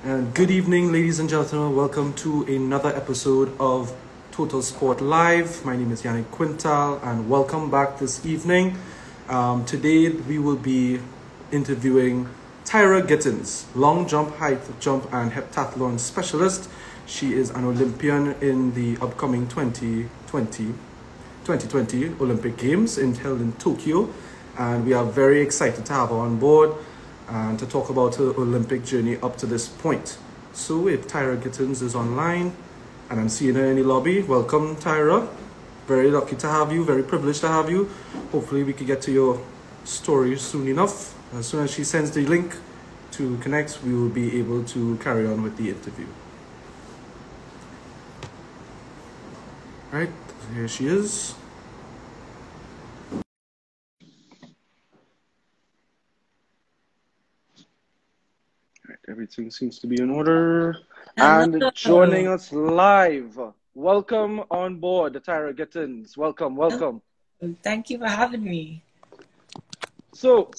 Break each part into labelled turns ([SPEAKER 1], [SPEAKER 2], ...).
[SPEAKER 1] And good evening, ladies and gentlemen. Welcome to another episode of Total Sport Live. My name is Yannick Quintal, and welcome back this evening. Today, we will be interviewing Tyra Gittins, long jump, height jump, and heptathlon specialist. She is an Olympian in the upcoming 2020 Olympic Games held in Tokyo, and we are very excited to have her on board and to talk about her Olympic journey up to this point. So if Tyra Gittins is online, and I'm seeing her in the lobby, welcome Tyra. Very lucky to have you, very privileged to have you. Hopefully we can get to your story soon enough. As soon as she sends the link to connect, we will be able to carry on with the interview. All right, here she is. Everything seems to be in order.
[SPEAKER 2] Hello.
[SPEAKER 1] And joining us live, welcome on board, Tyra Gittins. Welcome.
[SPEAKER 2] Thank you for having me.
[SPEAKER 1] So,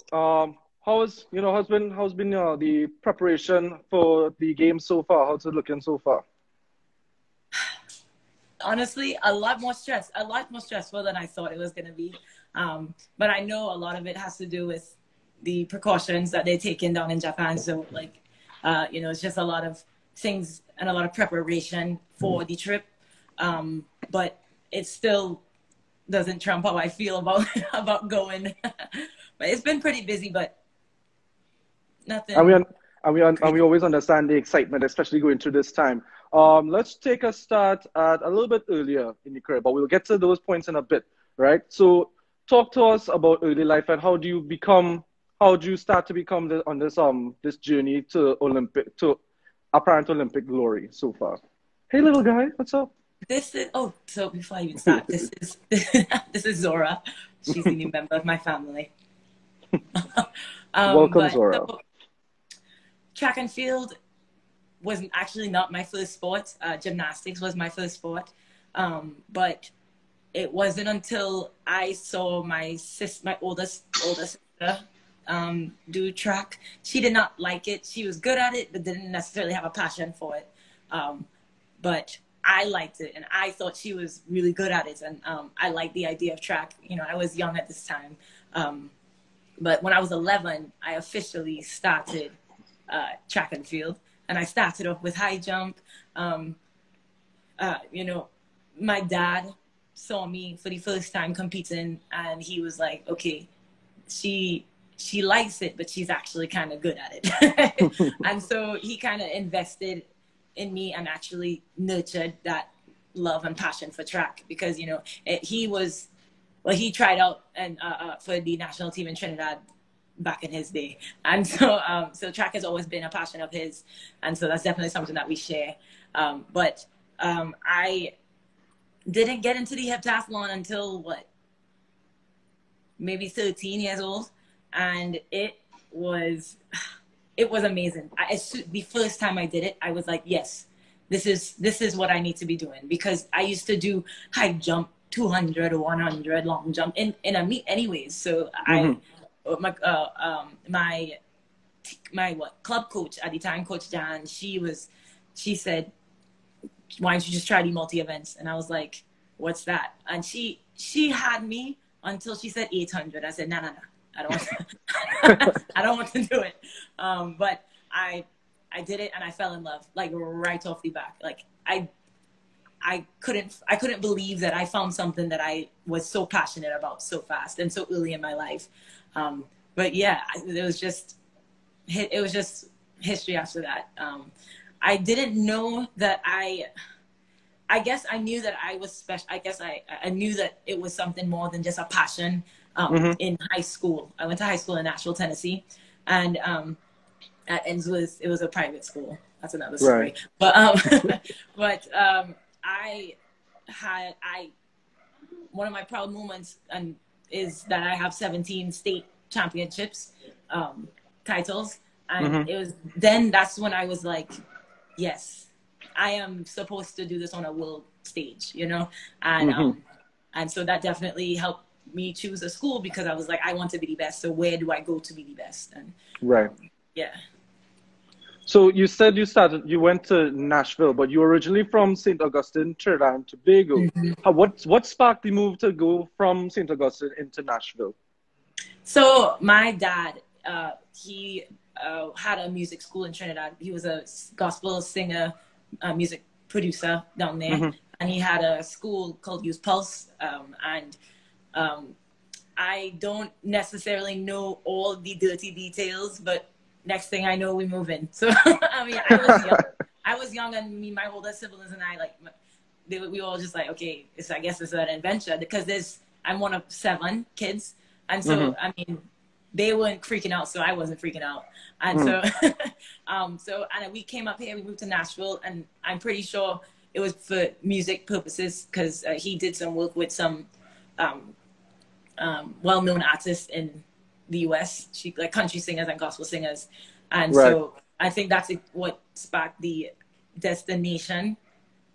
[SPEAKER 1] how's been the preparation for the game so far? How's it looking so far?
[SPEAKER 2] Honestly, a lot more stressful than I thought it was going to be. But I know a lot of it has to do with the precautions that they're taking down in Japan. So, it's just a lot of things and a lot of preparation for the trip. But it still doesn't trump how I feel about going. But it's been pretty busy, but nothing.
[SPEAKER 1] And we always understand the excitement, especially going through this time. Let's take a start at a little bit earlier in the career, but we'll get to those points in a bit, right? So talk to us about early life and how do you start to become this journey to apparent Olympic glory so far? Hey, little guy, what's up?
[SPEAKER 2] So before I even start, this is Zora. She's a new member of my family.
[SPEAKER 1] Welcome, Zora.
[SPEAKER 2] So, track and field was actually not my first sport. Gymnastics was my first sport. But it wasn't until I saw my older sister do track. She did not like it. She was good at it, but didn't necessarily have a passion for it. But I liked it, and I thought she was really good at it. And I liked the idea of track. I was young at this time. But when I was 11, I officially started track and field. And I started off with high jump. My dad saw me for the first time competing, and he was like, okay, she likes it, but she's actually kind of good at it. And so he kind of invested in me and actually nurtured that love and passion for track because, he tried out and for the national team in Trinidad back in his day. And so track has always been a passion of his. And so that's definitely something that we share. But I didn't get into the heptathlon until maybe 13 years old. And it was amazing. The first time I did it, I was like, yes, this is what I need to be doing, because I used to do high jump, 200 or 100 long jump in a meet anyways. So my club coach at the time, Coach Jan, she said, why don't you just try the multi events? And I was like, what's that? And she had me until she said 800. I said, no. I don't want to do it. But I did it, and I fell in love, right off the back. I couldn't believe that I found something that I was so passionate about so fast and so early in my life. But yeah, it was just history after that. I didn't know that I guess I knew that I was special. I guess I knew that it was something more than just a passion. In high school, I went to high school in Nashville, Tennessee, and it was a private school. That's another story. Right. But one of my proud moments is that I have 17 state championships titles, and that's when I was like, yes, I am supposed to do this on a world stage, and so that definitely helped me choose a school, because I was like, I want to be the best. So where do I go to be the best? And
[SPEAKER 1] right.
[SPEAKER 2] Yeah.
[SPEAKER 1] So you said you went to Nashville, but you were originally from St. Augustine, Trinidad and Tobago. What sparked the move to go from St. Augustine into Nashville?
[SPEAKER 2] So my dad, he had a music school in Trinidad. He was a gospel singer, music producer down there, and he had a school called Youth Pulse. And I don't necessarily know all the dirty details, but next thing I know, we move in. So I mean, I was young. I was young, and me, my older siblings, and I we were all just like, okay, I guess it's an adventure because I'm one of 7 kids. And so, I mean, they weren't freaking out, so I wasn't freaking out. And so, and we came up here, we moved to Nashville, and I'm pretty sure it was for music purposes because he did some work with some well-known artists in the U.S., like country singers and gospel singers. And so I think that's what sparked the destination.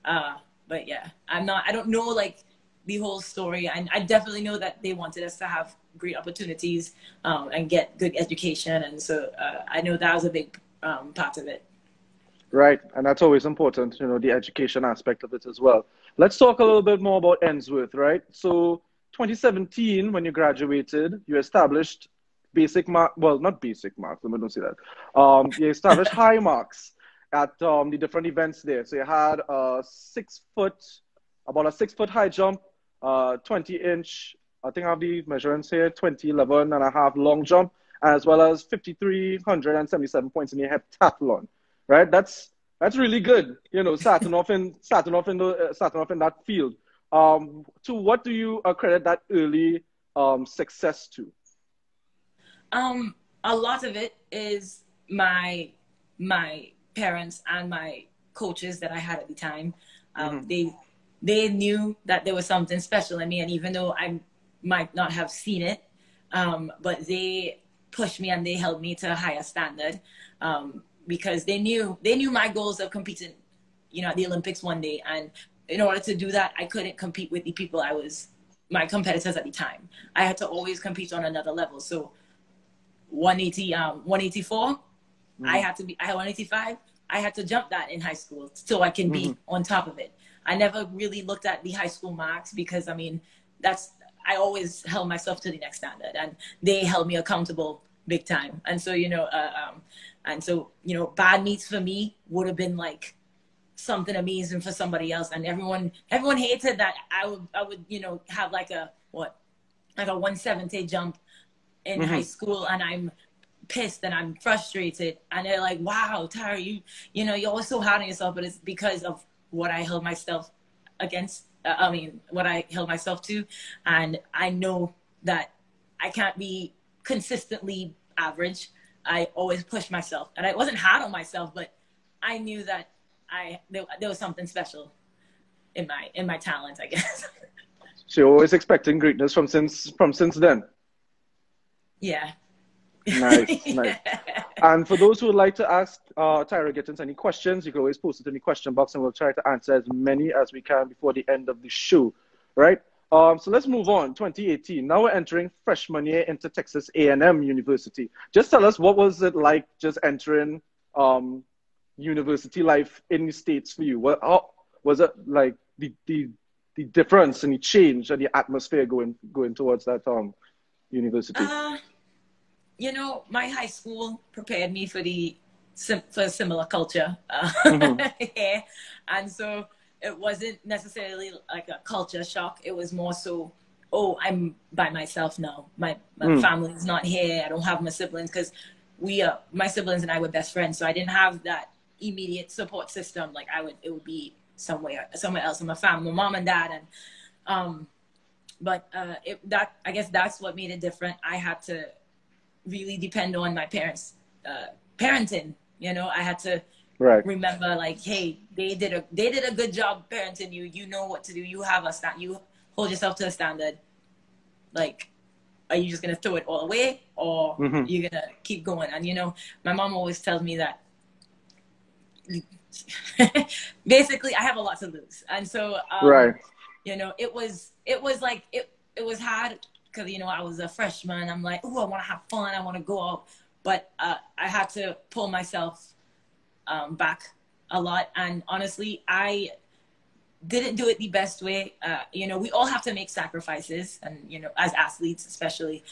[SPEAKER 2] But yeah, I don't know like the whole story. I definitely know that they wanted us to have great opportunities and get good education. And so I know that was a big part of it.
[SPEAKER 1] Right. And that's always important, the education aspect of it as well. Let's talk a little bit more about Ensworth, right? So 2017, when you graduated, you established not basic marks, let me not say that. You established high marks at the different events there. So you had about a 6-foot high jump, 20-inch, I think I have the measurements here, 11 and a half long jump, as well as 5,377 points in the heptathlon, right? That's really good, starting off in that field. To what do you accredit that early success to?
[SPEAKER 2] A lot of it is my parents and my coaches that I had at the time. They knew that there was something special in me, and even though I might not have seen it, but they pushed me and they held me to a higher standard because they knew my goals of competing, at the Olympics one day. And in order to do that, I couldn't compete with the people my competitors at the time. I had to always compete on another level. So 184, I had 185. I had to jump that in high school so I can be on top of it. I never really looked at the high school marks because, I mean, I always held myself to the next standard, and they held me accountable big time. And so, bad meets for me would have been like something amazing for somebody else. And everyone hated that I would, have like a 170 jump in high school, and I'm pissed and I'm frustrated. And they're like, wow, Tyra, you're always so hard on yourself, but it's because of what I held myself against. What I held myself to. And I know that I can't be consistently average. I always push myself, and I wasn't hard on myself, but I knew that there was something special in my talent, I guess.
[SPEAKER 1] So you're always expecting greatness from since then.
[SPEAKER 2] Yeah.
[SPEAKER 1] Nice, nice. And for those who would like to ask Tyra Gittins any questions, you can always post it in the question box, and we'll try to answer as many as we can before the end of the show, right? So let's move on. 2018. Now we're entering freshman year into Texas A&M University. Just tell us, what was it like just entering university life in the States for you? How was it like the difference and the change and the atmosphere going towards that university?
[SPEAKER 2] My high school prepared me for for similar culture. Yeah. And so it wasn't necessarily like a culture shock. It was more so, I'm by myself now. My family's not here. I don't have my siblings because my siblings and I were best friends. So I didn't have that immediate support system. Like it would be somewhere else in my family, my mom and dad. And, I guess that's what made it different. I had to really depend on my parents' parenting. I had to remember, like, hey, they did a good job parenting you. You know what to do. You have you hold yourself to a standard. Like, are you just gonna throw it all away, or you're gonna keep going? And my mom always tells me that basically I have a lot to lose, and so it was hard. Because, I was a freshman. I'm like, I want to have fun. I want to go out. But I had to pull myself back a lot. And honestly, I didn't do it the best way. We all have to make sacrifices, and as athletes especially.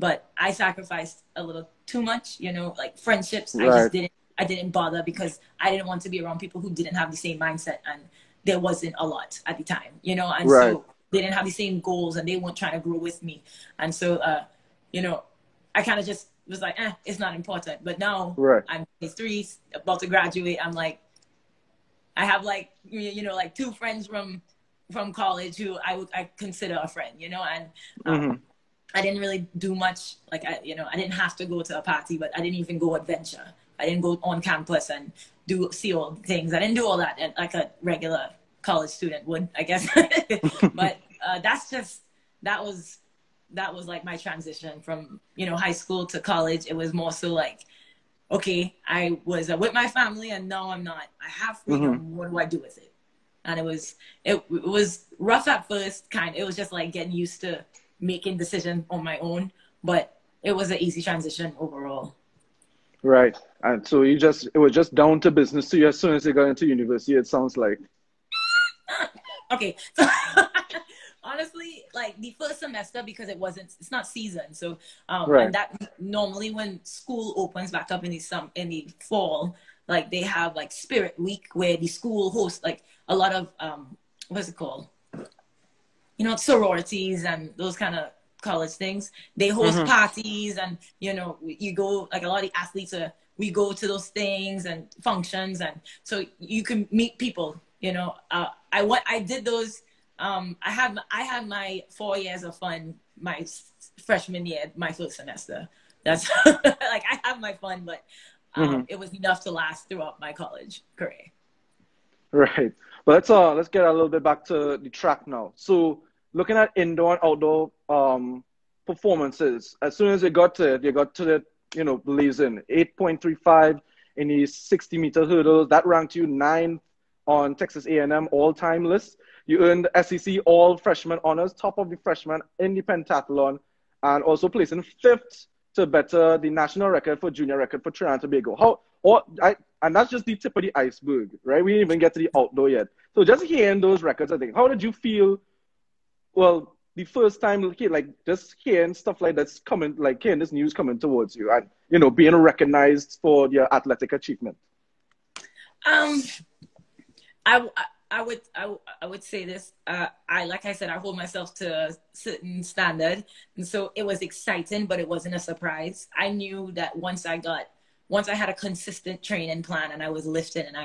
[SPEAKER 2] But I sacrificed a little too much. Like friendships,
[SPEAKER 3] Right.
[SPEAKER 2] I didn't bother because I didn't want to be around people who didn't have the same mindset, and there wasn't a lot at the time. And
[SPEAKER 3] Right.
[SPEAKER 2] so they didn't have the same goals, and they weren't trying to grow with me. And so, I kind of just was like, it's not important. But now
[SPEAKER 3] Right.
[SPEAKER 2] I'm 23, about to graduate. I'm like, I have like, like two friends from college who I consider a friend, and I didn't really do much. Like, I didn't have to go to a party, but I didn't even go adventure. I didn't go on campus and see all the things. I didn't do all that like a regular college student would, I guess. But that was like my transition from, high school to college. It was more so like, okay, I was with my family and now I'm not. I have freedom. What do I do with it? And it was rough at first, it was just like getting used to making decisions on my own, but it was an easy transition overall.
[SPEAKER 3] Right. And so it was just down to business to you as soon as you got into university, it sounds like.
[SPEAKER 2] Okay. So honestly, like the first semester, because it's not season. So,
[SPEAKER 3] Right.
[SPEAKER 2] And that normally when school opens back up in the fall, like they have like Spirit Week where the school hosts like a lot of, what's it called? Sororities and those kind of college things. They host parties, and you go, like a lot of the athletes we go to those things and functions, and so you can meet people. I did those. I had my 4 years of fun my freshman year, my first semester. That's like I have my fun, but it was enough to last throughout my college career.
[SPEAKER 3] Right. But let's get a little bit back to the track now. So looking at indoor and outdoor performances, as soon as you got to the blazing 8.35 in the 60-meter hurdles, that ranked you 9th on Texas A&M all-time list. You earned SEC all freshman honors, top of the freshmen in the pentathlon, and also placing 5th to better the national record for junior record for Trinidad and Tobago. And that's just the tip of the iceberg, right? We didn't even get to the outdoor yet. So just hearing those records, I think, how did you feel? Well, the first time, like just hearing stuff like that's coming, like hearing this news coming towards you, and being recognized for your athletic achievement.
[SPEAKER 2] I would say this. Like I said, I hold myself to a certain standard, and so it was exciting, but it wasn't a surprise. I knew that once I had a consistent training plan and I was lifting, and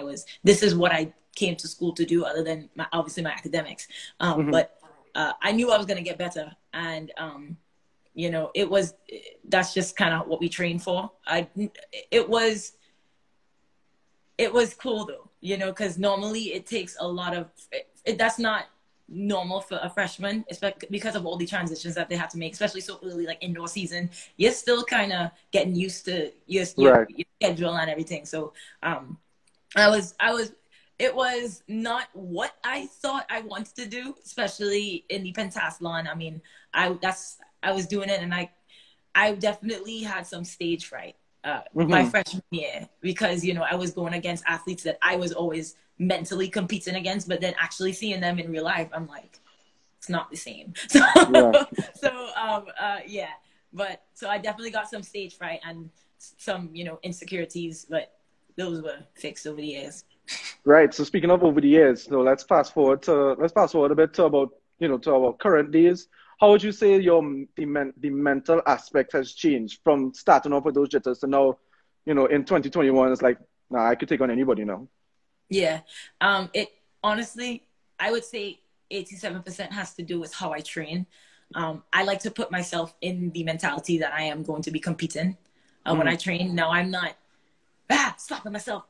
[SPEAKER 2] this is what I came to school to do, other than obviously my academics. But I knew I was going to get better, and that's just kind of what we trained for. It was cool though, because normally it takes a lot of that's not normal for a freshman, especially because of all the transitions that they have to make, especially so early, like indoor season. You're still kind of getting used to your schedule and everything. So it was not what I thought I wanted to do, especially in the pentathlon. I mean, I was doing it, and I definitely had some stage fright my freshman year, because I was going against athletes that I was always mentally competing against, but then actually seeing them in real life, I'm like, it's not the same. So but so I definitely got some stage fright and some insecurities, but those were fixed over the years.
[SPEAKER 3] Right. So speaking of over the years, so let's fast forward a bit to about to our current days. How would you say the mental aspect has changed from starting off with those jitters to now, in 2021, it's like, nah, I could take on anybody now.
[SPEAKER 2] Yeah. It honestly, I would say 87% has to do with how I train. I like to put myself in the mentality that I am going to be competing when I train. Now, I'm not slapping myself,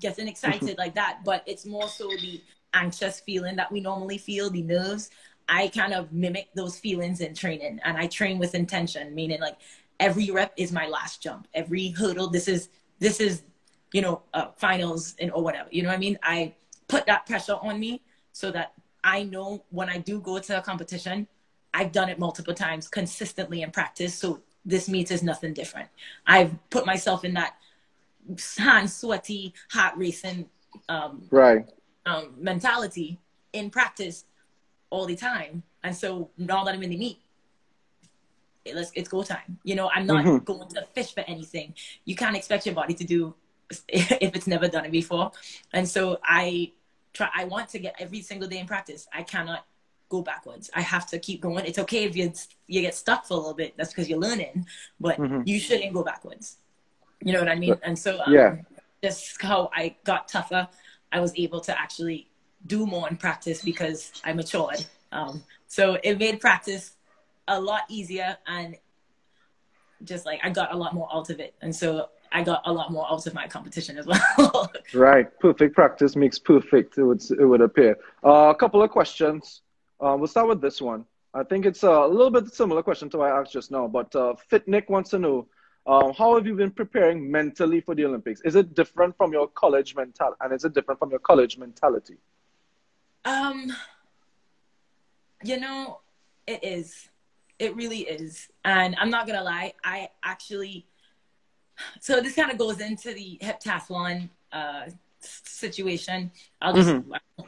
[SPEAKER 2] getting excited like that, but it's more so the anxious feeling that we normally feel, the nerves. I kind of mimic those feelings in training, and I train with intention, meaning like every rep is my last jump. Every hurdle, this is finals or whatever. You know what I mean? I put that pressure on me so that I know when I do go to a competition, I've done it multiple times consistently in practice. So this meet is nothing different. I've put myself in that hands sweaty, heart racing
[SPEAKER 3] Right.
[SPEAKER 2] mentality in practice all the time. And so now that I'm in the meet, it's go time. You know, I'm not going to fish for anything. You can't expect your body to do if it's never done it before. And so I want to get every single day in practice. I cannot go backwards. I have to keep going. It's okay if you get stuck for a little bit. That's because you're learning, but you shouldn't go backwards. You know what I mean? And so just how I got tougher, I was able to actually do more in practice because I matured. So it made practice a lot easier, and just like I got a lot more out of it. And so I got a lot more out of my competition as well.
[SPEAKER 3] Right. Perfect practice makes perfect, it would appear. A couple of questions. We'll start with this one. I think it's a little bit similar question to what I asked just now, but Fit Nick wants to know, how have you been preparing mentally for the Olympics? Is it different from your college mentality? And is it different from your college mentality?
[SPEAKER 2] You know, it is. It really is. And I'm not going to lie. I actually, so this kind of goes into the heptathlon situation. I'll just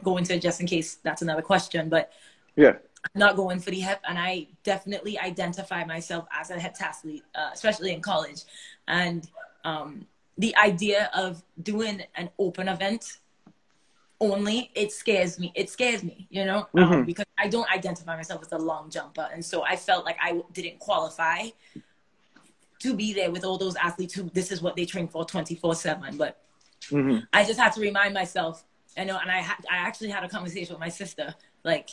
[SPEAKER 2] go into it just in case that's another question, but
[SPEAKER 3] yeah,
[SPEAKER 2] I'm not going for the hep. And I definitely identify myself as a heptathlete, especially in college. And the idea of doing an open event only, it scares me, you know, because I don't identify myself as a long jumper. And so I felt like I didn't qualify to be there with all those athletes who this is what they train for 24/7. But I just had to remind myself, you know, and I actually had a conversation with my sister, like,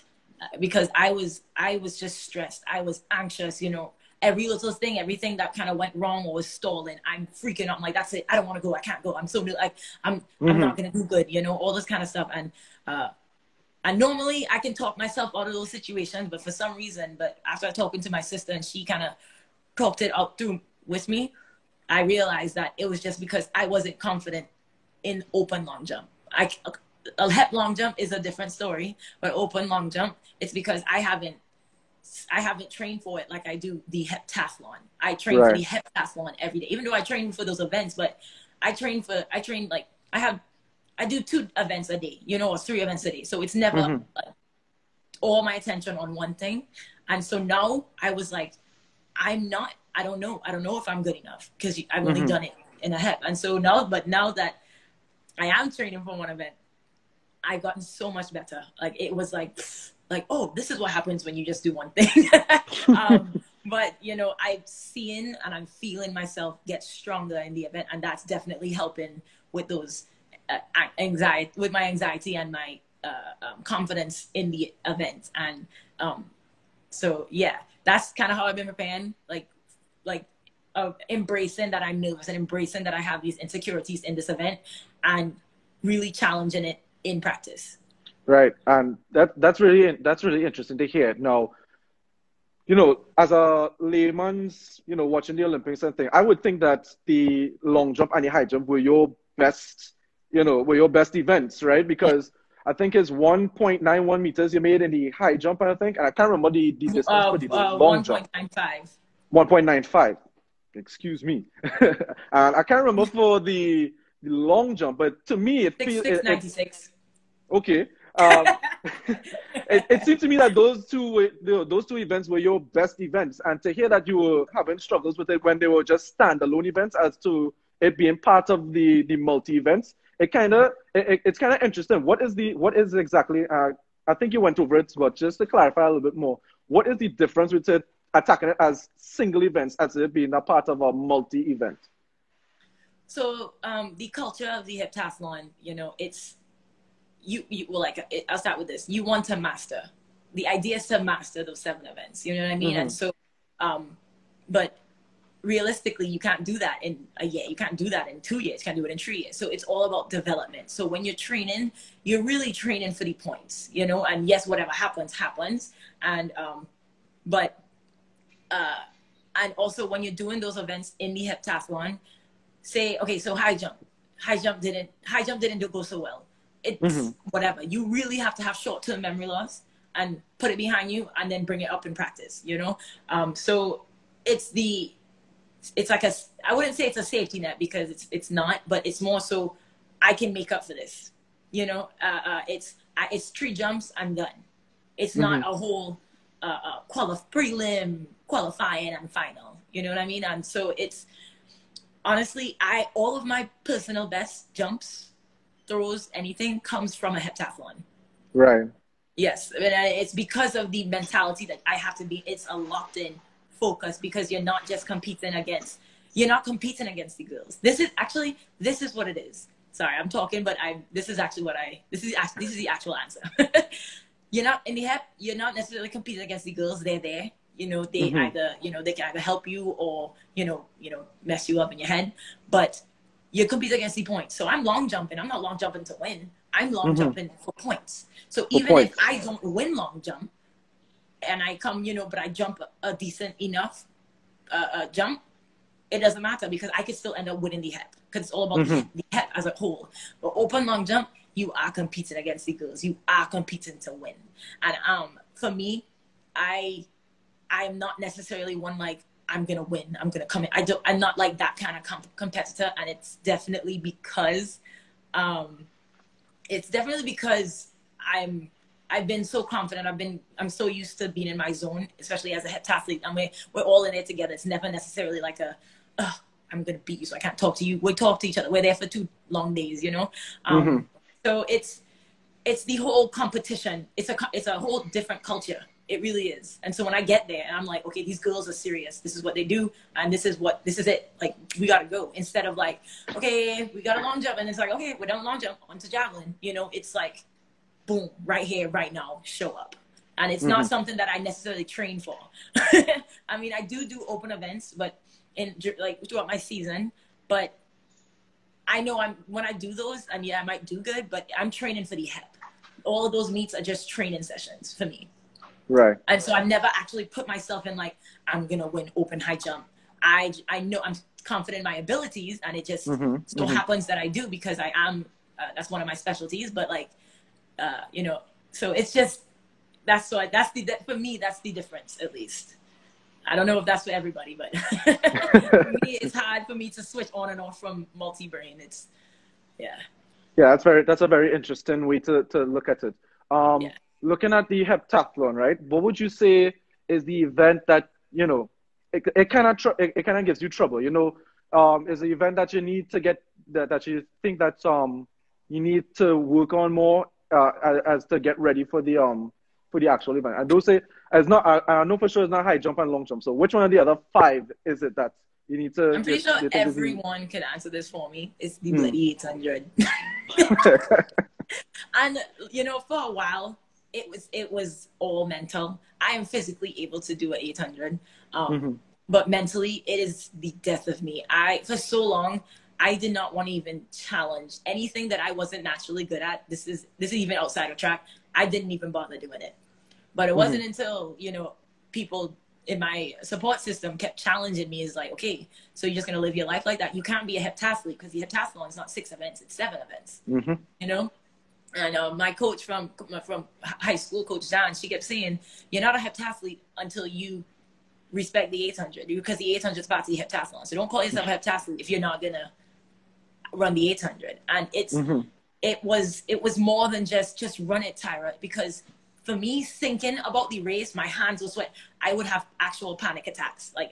[SPEAKER 2] because I was just stressed. I was anxious, you know, every little thing, everything that kind of went wrong or was stolen, I'm freaking out. I'm like, that's it. I don't want to go. I can't go. I'm so new. Like, I'm not going to do good, you know, all this kind of stuff. And normally I can talk myself out of those situations, but for some reason, after talking to my sister and she kind of talked it out through with me, I realized that it was just because I wasn't confident in open long jump. A hep long jump is a different story, but open long jump, it's because I haven't trained for it like I do the heptathlon. I train for the heptathlon every day, even though I train for those events, but I do 2 events a day, you know, or 3 events a day. So it's never all my attention on one thing. And so now I was like, I don't know if I'm good enough because I've only done it in a hep. And so now that I am training for one event, I've gotten so much better. Like, it was like, oh, this is what happens when you just do one thing. But, you know, I'm seeing and I'm feeling myself get stronger in the event. And that's definitely helping with those with my anxiety and my confidence in the event. And so, yeah, that's kind of how I've been preparing, like embracing that I'm nervous and embracing that I have these insecurities in this event and really challenging it in practice.
[SPEAKER 3] Right. And that's really interesting to hear. Now, you know, as a layman's, you know, watching the Olympics and thing, I would think that the long jump and the high jump were your best events, right? Because I think it's 1.91 meters you made in the high jump, I think. And I can't remember the distance for the long jump.
[SPEAKER 2] 1.95.
[SPEAKER 3] 1.95. Excuse me. And I can't remember for the long jump, but to me, it feels...
[SPEAKER 2] 6.96.
[SPEAKER 3] Okay. It seemed to me that those two events were your best events, and to hear that you were having struggles with it when they were just standalone events, as to it being part of the multi events, it's kind of interesting. What is exactly? I think you went over it, but just to clarify a little bit more, what is the difference between attacking it as single events as it being a part of a multi event?
[SPEAKER 2] So the culture of the heptathlon, you know, it's. I'll start with this. You want to master. The idea is to master those 7 events. You know what I mean? And so, but realistically, you can't do that in a year. You can't do that in 2 years. You can't do it in 3 years. So it's all about development. So when you're training, you're really training for the points, you know, and yes, whatever happens. And, and also when you're doing those events in the heptathlon, say, okay, so high jump didn't go so well. It's whatever. You really have to have short-term memory loss and put it behind you and then bring it up in practice, you know? So it's the it's like I wouldn't say it's a safety net because it's not, but it's more so I can make up for this. You know, it's 3 jumps, I'm done. It's not a whole prelim, qualifying, and final. You know what I mean? And so it's honestly, all of my personal best jumps, throws, anything comes from a heptathlon.
[SPEAKER 3] Right.
[SPEAKER 2] Yes, and it's because of the mentality that I have to be. It's a locked in focus because you're not competing against the girls. This is what it is. Sorry, I'm talking, but this is the actual answer. You're not in the hep. You're not necessarily competing against the girls. They're there. You know, they they can either help you or mess you up in your head. But you're competing against the points. So I'm long jumping. I'm not long jumping to win. I'm long jumping for points. So even if I don't win long jump, and I come, but I jump a decent enough jump, it doesn't matter because I could still end up winning the hep because it's all about the hep as a whole. But open long jump, you are competing against the girls. You are competing to win. And for me, I'm not necessarily one like I'm gonna win. I'm gonna come in. I'm not like that kind of competitor, and it's definitely because I've been so confident. I'm so used to being in my zone, especially as a heptathlete. I mean, we're all in it together. It's never necessarily like I'm going to beat you, so I can't talk to you. We talk to each other. We're there for 2 long days, So it's the whole competition. It's a whole different culture. It really is. And so when I get there and I'm like, okay, these girls are serious. This is what they do. And this is it. Like, we got to go. Instead of like, okay, we got a long jump. And it's like, okay, we're done long jump. On to javelin. It's like, boom, right here, right now, show up. And it's not something that I necessarily train for. I mean, I do open events, but throughout my season, but I know when I do those, and I might do good, but I'm training for the hep. All of those meets are just training sessions for me.
[SPEAKER 3] Right.
[SPEAKER 2] And so I've never actually put myself in like, I'm going to win open high jump. I know I'm confident in my abilities, and it just so happens that I do because I am, that's one of my specialties, but like, so it's just, for me, that's the difference, at least. I don't know if that's for everybody, but for me, it's hard for me to switch on and off from multi-brain. Yeah,
[SPEAKER 3] that's a very interesting way to look at it. Looking at the heptathlon, right? What would you say is the event that, it kind of gives you trouble, is the event that you need to get, that you think that you need to work on more as to get ready for the actual event? I do say it's not. I know for sure it's not high jump and long jump. So which one of the other 5 is it that you need to?
[SPEAKER 2] I'm pretty sure everyone can answer this for me. It's the bloody 800. And for a while, it was all mental. I am physically able to do an 800, but mentally, it is the death of me. For so long, I did not want to even challenge anything that I wasn't naturally good at. This is even outside of track. I didn't even bother doing it. But it wasn't until, people in my support system kept challenging me. Is like, okay, so you're just going to live your life like that? You can't be a heptathlete because the heptathlon is not 6 events, it's 7 events, And my coach from high school, Coach John, she kept saying, you're not a heptathlete until you respect the 800, because the 800 is part of the heptathlon. So don't call yourself a heptathlete if you're not going to run the 800. And it was more than just run it, Tyra, because for me, thinking about the race, my hands would sweat. I would have actual panic attacks. Like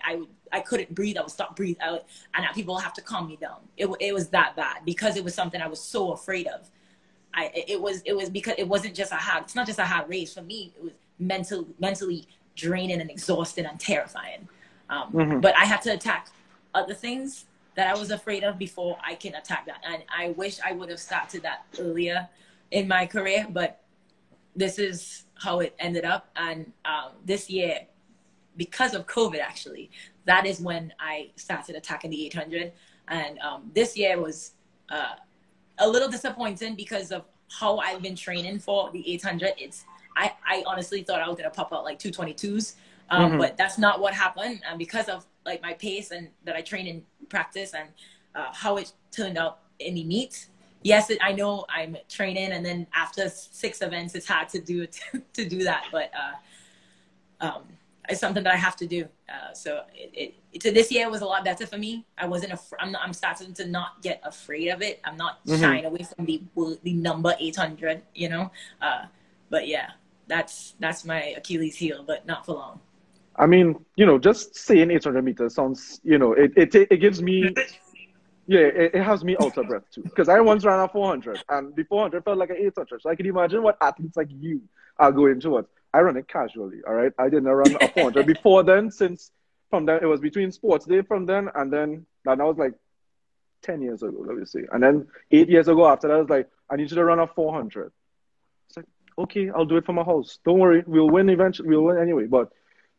[SPEAKER 2] I couldn't breathe. I would stop breathing out, and people have to calm me down. It was that bad because it was something I was so afraid of. It was because it wasn't just it's not just a hard race for me. It was mentally draining and exhausting and terrifying. But I had to attack other things that I was afraid of before I can attack that. And I wish I would have started that earlier in my career, but this is how it ended up. And this year, because of COVID, actually, that is when I started attacking the 800. And this year was a little disappointing because of how I've been training for the 800. I honestly thought I was going to pop out like 222s, but that's not what happened. And because of like my pace and that I train in practice and how it turned out in the meet, yes, I know I'm training, and then after 6 events, it's hard to do that. But it's something that I have to do. So so this year was a lot better for me. I wasn't. I'm starting to not get afraid of it. I'm not shying away from the number 800. You know. But yeah, that's my Achilles heel, but not for long.
[SPEAKER 3] I mean, you know, just saying 800 meters sounds, you know, it gives me, yeah, it has me out of breath too. Because I once ran a 400, and the 400 felt like an 800. So I can imagine what athletes like you are going towards. I run it casually, all right? I didn't run a 400 before then, since from then, it was between sports day from then, and then that was like 10 years ago, let me see. And then 8 years ago after that, I was like, I need you to run a 400. It's like, okay, I'll do it from my house. Don't worry, we'll win eventually. We'll win anyway. But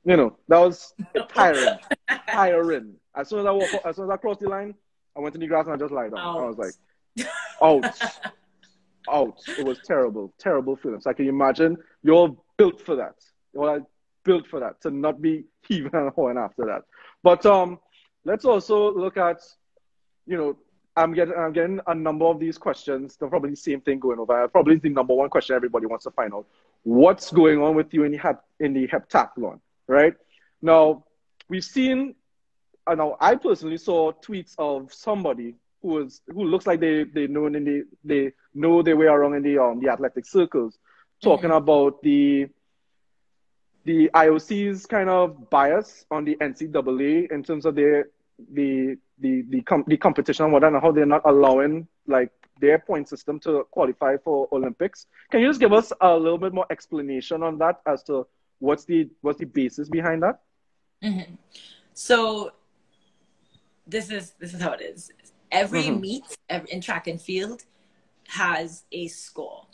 [SPEAKER 3] you know, that was tiring. As soon as I crossed the line, I went to the grass and I just lied down. I was like, ouch. It was terrible feeling. So I can imagine you're built for that. You're like built for that, to not be heaving and hawing after that. But let's also look at, you know, I'm getting a number of these questions. They're probably the same thing going over. Probably the number one question everybody wants to find out. What's going on with you in the heptathlon? Right now, we've seen. Now, I personally saw tweets of somebody who looks like they know their way around in the athletic circles, talking about the IOC's kind of bias on the NCAA in terms of the competition and whatnot, and how they're not allowing like their point system to qualify for Olympics. Can you just give us a little bit more explanation on that as to what's the basis behind that?
[SPEAKER 2] So this is how it is. Every meet in track and field has a score.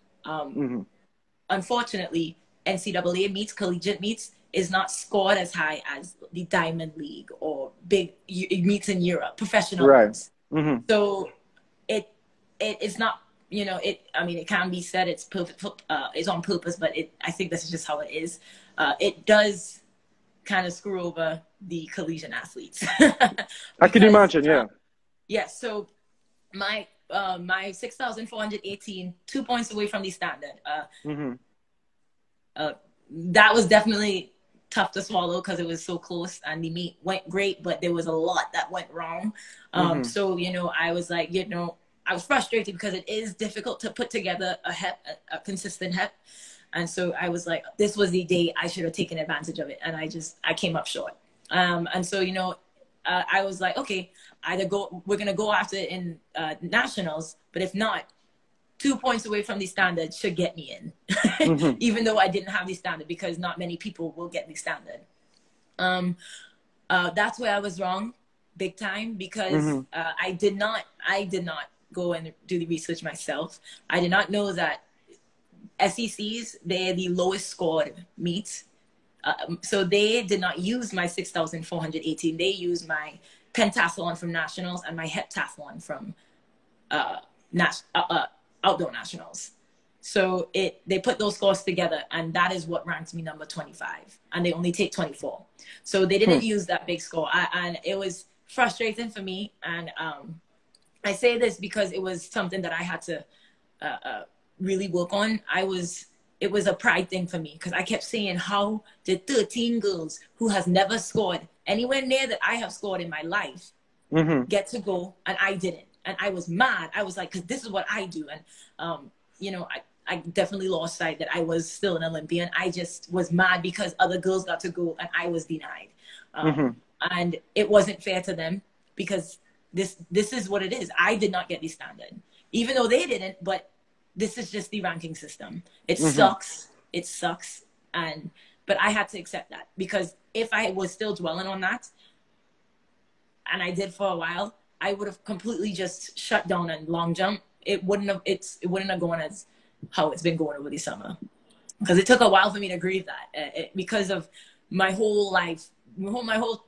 [SPEAKER 2] Unfortunately, NCAA meets, collegiate meets, is not scored as high as the Diamond League or big meets in Europe, professional meets. So it's not, you know, I mean, it can be said it's on purpose, but I think this is just how it is. It does kind of screw over the collegiate athletes.
[SPEAKER 3] I can imagine, yeah.
[SPEAKER 2] Yeah, so my 6,418, 2 points away from the standard. That was definitely tough to swallow because it was so close, and the meet went great, but there was a lot that went wrong. So, you know, I was like, you know, I was frustrated because it is difficult to put together a consistent hep. And so I was like, this was the day I should have taken advantage of it. And I came up short. And so, you know, I was like, okay, we're going to go after it in nationals, but if not, 2 points away from the standard should get me in, even though I didn't have the standard, because not many people will get the standard. That's where I was wrong big time, because I did not go and do the research myself. I did not know that SECs, they're the lowest scored meets. So they did not use my 6,418. They used my pentathlon from nationals and my heptathlon from outdoor nationals. So they put those scores together, and that is what ranked me number 25. And they only take 24. So they didn't use that big score. And it was frustrating for me. And I say this because it was something that I had to really work on. It was a pride thing for me, because I kept saying, how did 13 girls who has never scored anywhere near that I have scored in my life get to go, and I didn't? And I was mad. I was like, because this is what I do. And, you know, I definitely lost sight that I was still an Olympian. I just was mad because other girls got to go and I was denied. And it wasn't fair to them, because this is what it is. I did not get the standard, even though they didn't, but this is just the ranking system. It sucks. It sucks. But I had to accept that, because if I was still dwelling on that, and I did for a while, I would have completely just shut down on long jump. It wouldn't have gone as how it's been going over the summer, because it took a while for me to grieve that, because of my whole life. My whole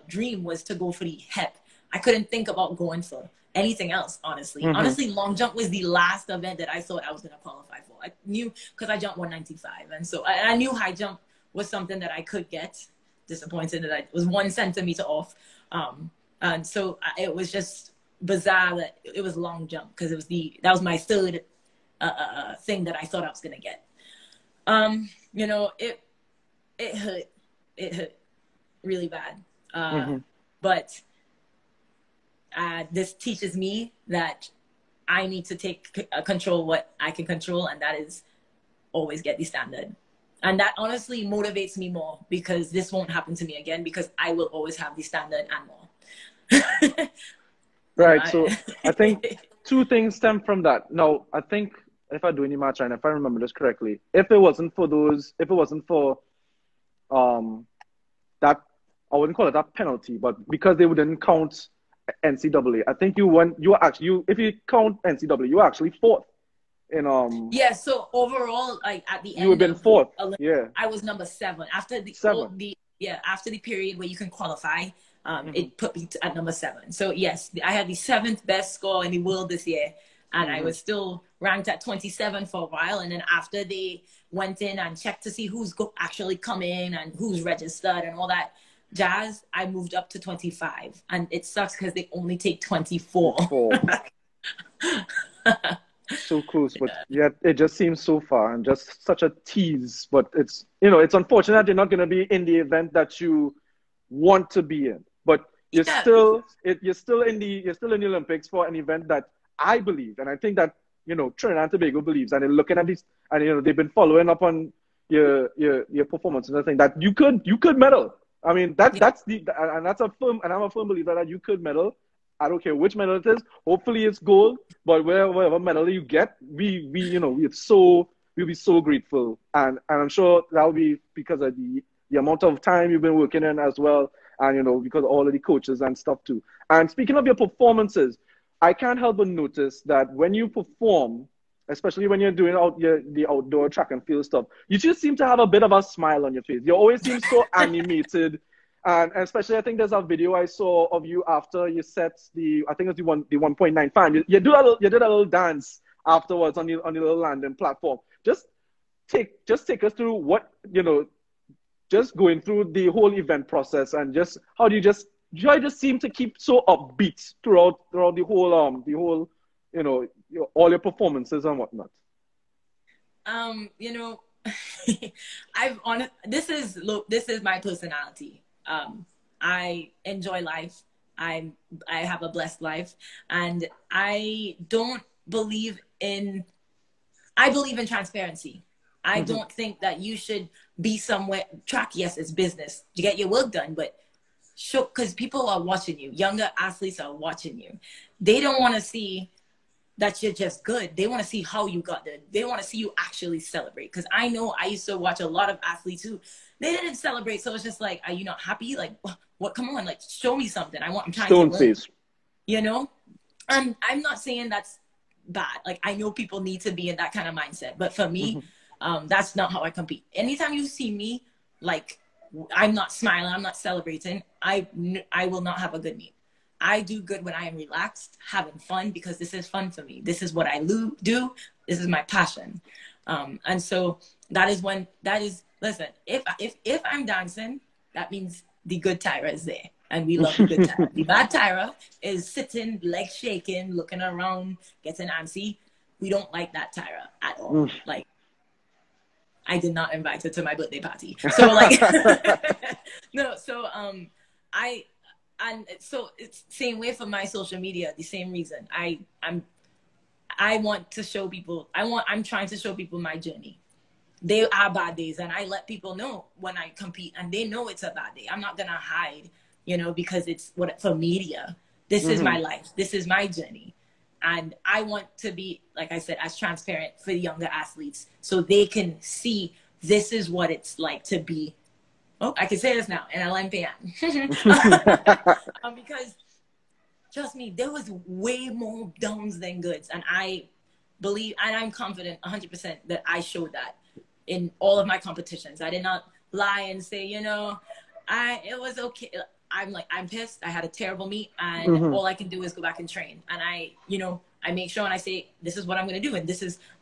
[SPEAKER 2] dream was to go for the hep. I couldn't think about going for anything else, honestly. Honestly, long jump was the last event that I thought I was going to qualify for. I knew, because I jumped 195, and so I knew high jump was something that I could get. Disappointed that I was 1 centimeter off. And so it was just bizarre that it was long jump, because that was my third thing that I thought I was gonna get. You know, it hurt. it hurt really bad.
[SPEAKER 3] Mm-hmm.
[SPEAKER 2] But this teaches me that I need to take control what I can control, and that is always get the standard. And that honestly motivates me more, because this won't happen to me again, because I will always have the standard and more.
[SPEAKER 3] Right. So I think two things stem from that. Now, I think if I do any math right, if I remember this correctly, if it wasn't for that, I wouldn't call it that penalty, but because they wouldn't count NCAA, I think if you count NCAA, you were actually fourth in
[SPEAKER 2] Yeah, so overall, like at the end
[SPEAKER 3] you would have been fourth. Yeah.
[SPEAKER 2] I was number 7 after after the period where you can qualify. It put me at number 7. So yes, I had the 7th best score in the world this year, and I was still ranked at 27 for a while. And then after they went in and checked to see who's actually coming and who's registered and all that jazz, I moved up to 25. And it sucks because they only take 24.
[SPEAKER 3] So close, but yet it just seems so far and just such a tease. But it's unfortunate you're not going to be in the event that you want to be in. But you're still in the Olympics for an event that I believe, and I think that Trinidad and Tobago believes, and they're looking at this, and they've been following up on your performance and I think that you could medal. I mean I'm a firm believer that you could medal. I don't care which medal it is. Hopefully it's gold, but whatever medal you get, we'll be so grateful, and I'm sure that'll be because of the amount of time you've been working in as well, and because of all of the coaches and stuff too. And speaking of your performances, I can't help but notice that when you perform, especially when you're doing the outdoor track and field stuff, you just seem to have a bit of a smile on your face. You always seem so animated. And especially, I think there's a video I saw of you after you set I think it was the 1.95. You did a little dance afterwards on the little landing platform. Just take us through what just going through the whole event process, and just how do you just seem to keep so upbeat throughout the whole all your performances and whatnot.
[SPEAKER 2] This is my personality. I enjoy life. I have a blessed life, and I believe in transparency. I don't think that you should be somewhere. Track, yes, it's business. You get your work done, but because people are watching you. Younger athletes are watching you. They don't want to see that you're just good. They want to see how you got there. They want to see you actually celebrate. Because I know I used to watch a lot of athletes who they didn't celebrate. So it's just like, are you not happy? Like, what? Come on, like, show me something. I'm trying to learn. And I'm not saying that's bad. Like, I know people need to be in that kind of mindset. But for me, that's not how I compete. Anytime you see me, like, I'm not smiling, I'm not celebrating, I will not have a good meet. I do good when I am relaxed, having fun, because this is fun for me. This is what I do. This is my passion. And so listen, if I'm dancing, that means the good Tyra is there. And we love the good Tyra. The bad Tyra is sitting, legs shaking, looking around, getting antsy. We don't like that Tyra at all. Like, I did not invite her to my birthday party. So like, no, so, so it's same way for my social media, the same reason. I want to show people, I'm trying to show people my journey. There are bad days, and I let people know when I compete, and they know it's a bad day. I'm not going to hide, because it's for media. This is my life. This is my journey. And I want to be, like I said, as transparent for the younger athletes, so they can see this is what it's like to be. Oh, I can say this now, an Olympian. Because trust me, there was way more downs than goods. And I believe, and I'm confident 100% that I showed that in all of my competitions. I did not lie and say, it was okay. I'm pissed. I had a terrible meet, and all I can do is go back and train. And I make sure, and I say, this is what I'm going to do. And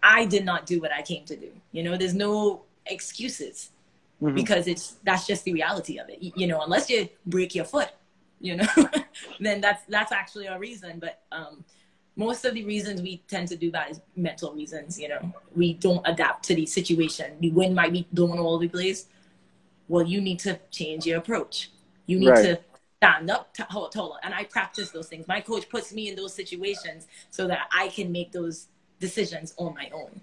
[SPEAKER 2] I did not do what I came to do. There's no excuses, because that's just the reality of it. Unless you break your foot, then that's actually a reason. But most of the reasons we tend to do that is mental reasons. We don't adapt to the situation. The wind might be blowing all over the place. well, you need to change your approach. You need
[SPEAKER 3] Right.
[SPEAKER 2] to stand up taller. And I practice those things. My coach puts me in those situations so that I can make those decisions on my own,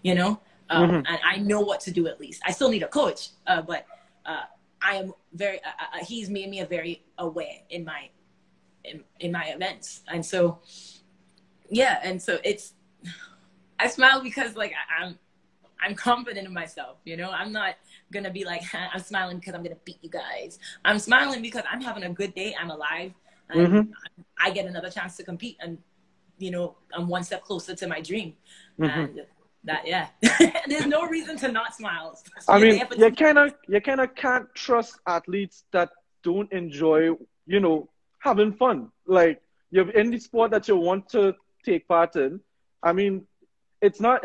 [SPEAKER 2] you know?
[SPEAKER 3] Mm-hmm.
[SPEAKER 2] And I know what to do at least. I still need a coach, but I am very, he's made me a very aware in my events. And so, yeah. And so I smile because like I'm confident in myself, you know? I'm not gonna be like, I'm smiling because I'm gonna beat you guys. I'm smiling because I'm having a good day. I'm alive, and
[SPEAKER 3] Mm-hmm.
[SPEAKER 2] I get another chance to compete, and you know, I'm one step closer to my dream.
[SPEAKER 3] Mm-hmm.
[SPEAKER 2] And that, yeah, there's no reason to not smile.
[SPEAKER 3] I
[SPEAKER 2] You're
[SPEAKER 3] mean,
[SPEAKER 2] there for
[SPEAKER 3] you kind of can't trust athletes that don't enjoy, having fun. Like you're in the sport that you want to take part in. I mean, it's not,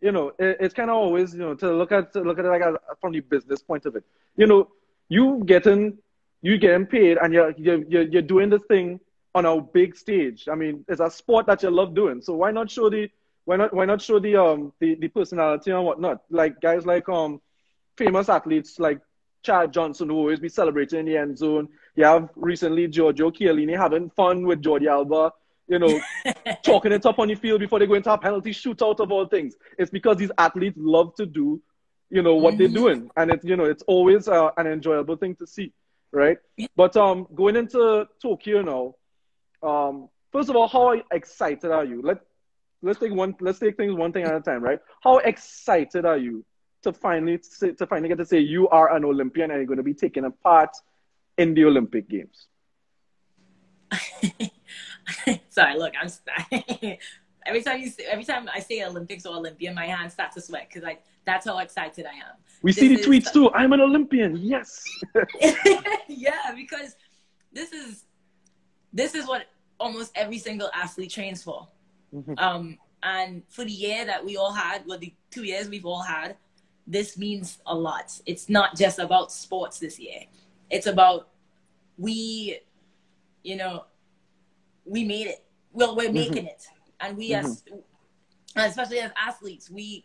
[SPEAKER 3] it's kind of always, to look at it like from the business point of it. You know, you getting you getting paid and you're doing this thing on a big stage. I mean, it's a sport that you love doing. So why not show the personality and whatnot? Like guys like famous athletes like Chad Johnson who always be celebrating in the end zone. You have recently Giorgio Chiellini having fun with Jordi Alba, chalking it up on the field before they go into a penalty shootout of all things. It's because these athletes love to do, what they're
[SPEAKER 2] Mhm.
[SPEAKER 3] doing, and it's always an enjoyable thing to see, right? But going into Tokyo now, first of all, how excited are you? Let's take things one thing at a time, right? How excited are you to finally get to say you are an Olympian and you're going to be taking a part in the Olympic Games?
[SPEAKER 2] Sorry, look, every time I say Olympics or Olympia, my hands start to sweat because that's how excited I am.
[SPEAKER 3] We see the tweets too. I'm an Olympian. Yes.
[SPEAKER 2] Yeah, because this is what almost every single athlete trains for.
[SPEAKER 3] Mm-hmm.
[SPEAKER 2] And for the year that we all had, well, the 2 years we've all had, this means a lot. It's not just about sports this year. It's about we made it. Well, we're making it. And we, especially as athletes, we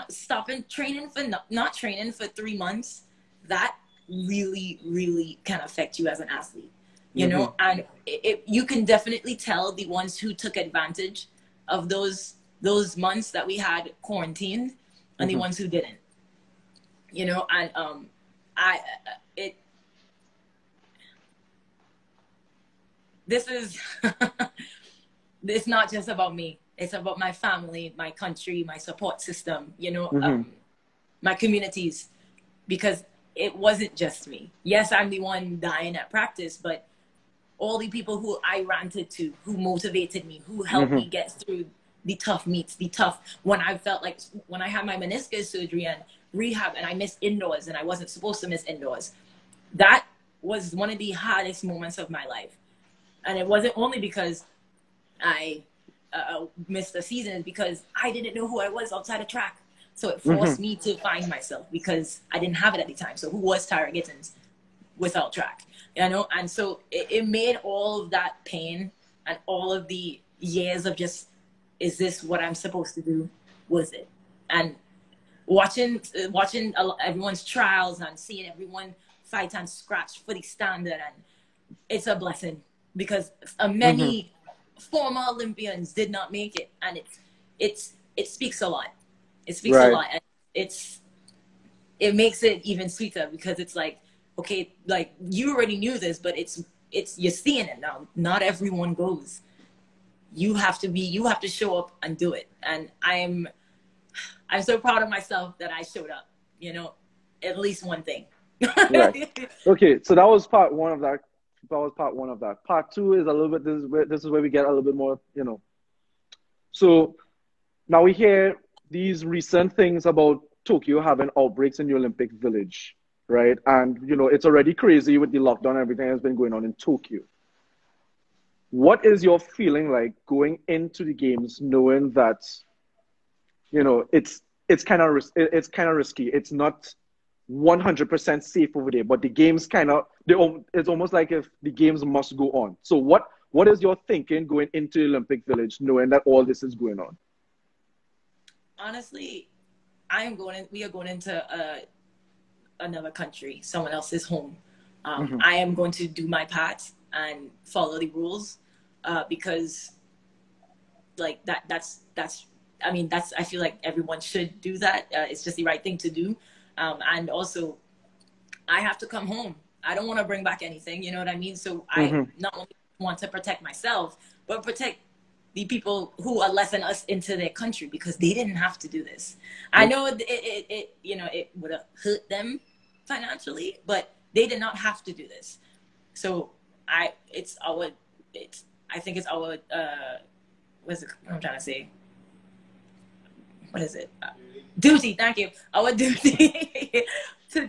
[SPEAKER 2] stopping training for not training for 3 months. That really, really can affect you as an athlete, you know? And you can definitely tell the ones who took advantage of those months that we had quarantined and the ones who didn't, and this is it's not just about me. It's about my family, my country, my support system, my communities, because it wasn't just me. Yes, I'm the one dying at practice, but all the people who I ranted to, who motivated me, who helped me get through the tough meets, when I felt like when I had my meniscus surgery and rehab and I missed indoors and I wasn't supposed to miss indoors. That was one of the hardest moments of my life. And it wasn't only because I missed the season, it's because I didn't know who I was outside of track. So it forced me to find myself because I didn't have it at the time. So who was Tyra Gittens without track? And so it made all of that pain and all of the years of just, is this what I'm supposed to do? Was it? And watching everyone's trials and seeing everyone fight and scratch for the standard, and it's a blessing because many former Olympians did not make it, and it speaks a lot. It speaks a lot, and it makes it even sweeter because it's like, okay, like you already knew this, but it's you're seeing it now. Not everyone goes. You have to show up and do it, and I'm so proud of myself that I showed up. At least one thing.
[SPEAKER 3] Right. Okay, so that was part one of that. Part two is a little bit. This is where we get a little bit more. So now we hear these recent things about Tokyo having outbreaks in the Olympic Village, right? And it's already crazy with the lockdown and everything that's been going on in Tokyo. What is your feeling like going into the games, knowing that it's kind of risky. It's not 100% safe over there, but the games it's almost like if the games must go on. So what is your thinking going into the Olympic Village, knowing that all this is going on?
[SPEAKER 2] Honestly, we are going into another country, someone else's home. I am going to do my part and follow the rules, because like that's I mean, I feel like everyone should do that. It's just the right thing to do. And also I have to come home. I don't want to bring back anything, you know what I mean? So I not only want to protect myself, but protect the people who are letting us into their country, because they didn't have to do this. I know it you know, it would have hurt them financially, but they did not have to do this. So I think it's our what's it, what I'm trying to say? What is it? Duty. Thank you. Our duty to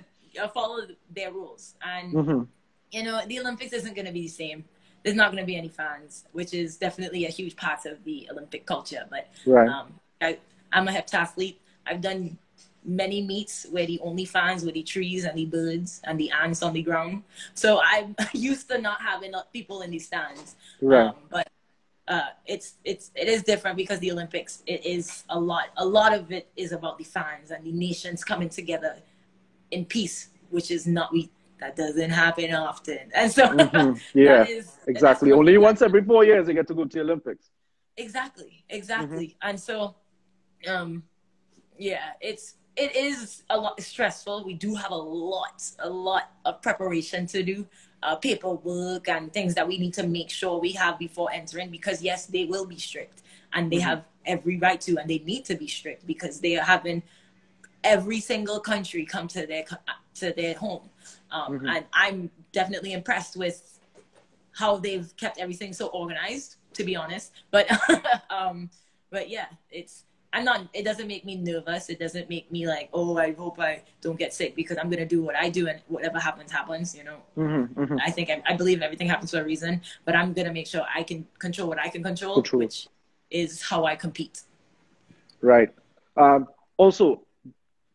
[SPEAKER 2] follow their rules. And you know, the Olympics isn't going to be the same. There's not going to be any fans, which is definitely a huge part of the Olympic culture. But I'm a heptathlete. I've done many meets where the only fans were the trees and the birds and the ants on the ground. So I'm used to not having people in the stands. But it is different, because the Olympics, it is a lot of it is about the fans and the nations coming together in peace, which is not, that doesn't happen often. And so
[SPEAKER 3] yeah, exactly. Only once every 4 years you get to go to the Olympics.
[SPEAKER 2] Exactly. And so yeah, it is a lot stressful. We do have a lot of preparation to do, paperwork and things that we need to make sure we have before entering, because yes, they will be strict, and they have every right to, and they need to be strict, because they are having every single country come to their home. And I'm definitely impressed with how they've kept everything so organized, to be honest. But but yeah, it doesn't make me nervous. It doesn't make me like, oh, I hope I don't get sick, because I'm going to do what I do, and whatever happens, you know. I believe everything happens for a reason, but I'm going to make sure I can control what I can control, which is how I compete. Right.
[SPEAKER 3] Also,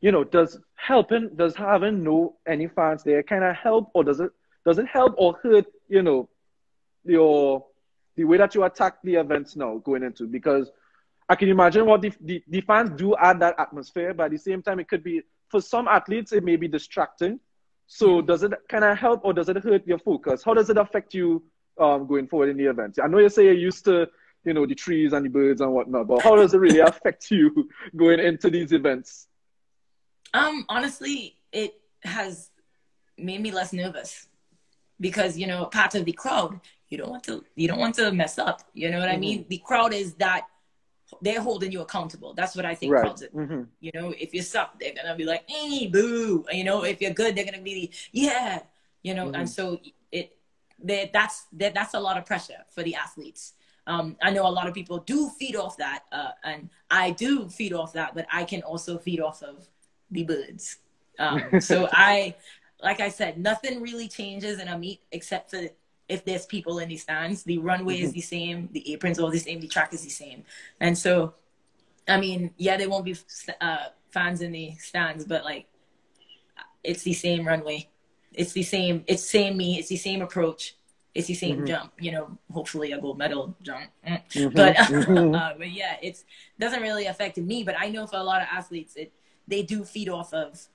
[SPEAKER 3] you know, does having any fans there kind of help, or does it help or hurt, you know, the way that you attack the events now going into? Because I can imagine what the fans do add that atmosphere, but at the same time, it could be, for some athletes, it may be distracting. So does it kind of help, or does it hurt your focus? How does it affect you going forward in the events? I know you say you're used to, you know, the trees and the birds and whatnot, but how does it really affect you going into these events?
[SPEAKER 2] Honestly, it has made me less nervous, because, you know, part of the crowd, you don't want to mess up. You know what I mean? The crowd is that they're holding you accountable. That's what I think crowds are. You know, if you suck, they're gonna be like, hey, boo. You know, if you're good, they're gonna be, yeah. You know, and so that's a lot of pressure for the athletes. I know a lot of people do feed off that, and I do feed off that, but I can also feed off of the birds. So like I said, nothing really changes in a meet except for if there's people in the stands. The runway is the same, the aprons are the same, the track is the same. And so, I mean, yeah, there won't be fans in the stands, but like, it's the same runway. It's the same me, it's the same approach, it's the same jump, you know, hopefully a gold medal jump. But yeah, it doesn't really affect me, but I know for a lot of athletes, they do feed off of,